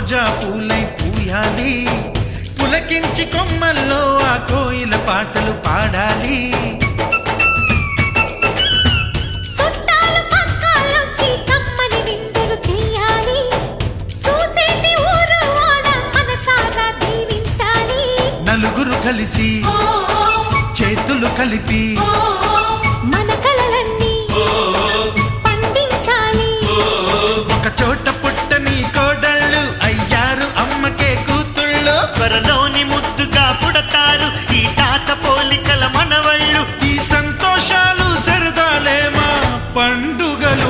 రోజా పూలై పూయాలి, పులకించి కొమ్మల్లో ఆ కోయిల పాటలు పాడాలి. నలుగురు కలిసి చేతులు కలిపి మన కలలన్నీ పండించాలి. ఒక చోట పుట్టని కోడళ్ళు అయ్యారు అమ్మకే కూతుళ్ళు. త్వరలోని ముద్దుగా పుడతారు ఈ తాత పోలికల మనవళ్ళు. ఈ సంతోషాలు సరదాలే మా పండుగలు.